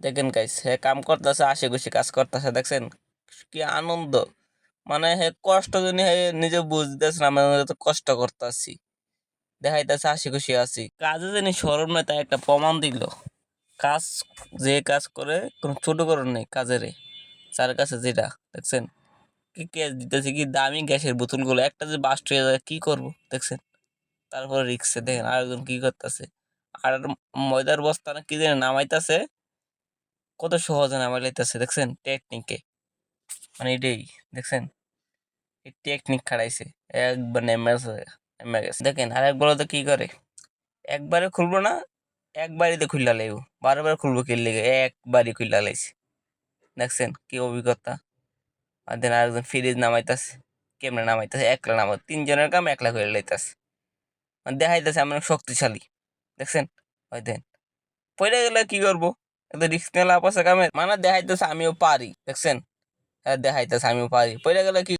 দেখেন গাইস, হে কাম করতেছে, আশি খুশি কাজ করতেছে, দেখছেন কি আনন্দ। মানে হে কষ্ট যদি হে নিজে বুঝতেছে না, আমি তো কষ্ট করতেছি, দেখাইতেছে আশি খুশি আছি। কাজে যিনি সরব নয় তাই একটা প্রমাণ দিল। কাজ যে কাজ করে কোনো ছোট করে নেই কাজেরে, যার কাছে যেটা দেখছেন কি গ্যাস দিতেছে, কি দামি গ্যাসের বোতল গুলো, একটা যে বাস্ট হয়ে যায় কি করব দেখছেন। তারপরে রিক্সে দেখেন আরেকজন কি করতেছে, আর ময়দার বস্তা না কি জানি নামাইতেছে, কত সহজে নামাই লাইতেছে দেখছেন টেকনিকে। মানে এটাই দেখছেন, এই টেকনিক খাড়াইছে, একবার নেমে গেছে। দেখেন আর একবার তো কি করে, একবারে খুলবো না, একবারই খুললা লাইব, বারবার খুলবো কি লেগে, একবারই খুললা লাইছে। দেখছেন কি অভিজ্ঞতা। আর দেন আরেকজন ফ্রিজ নামাইতাছে, কেমনে নামাইতাছে, একলা নামাই, তিনজনের কাম একলা করে লাইতাছে, মানে দেখাইতেছে আমি অনেক শক্তিশালী। দেখছেন ওই দেন পড়ে গেলে কি করবো, এত রিস্ক নিয়ে লাভ আছে কামে, মানে দেখাইতেছে আমিও পারি। দেখছেন দেখাইতেছে আমিও পারি, পড়ে গেলে কি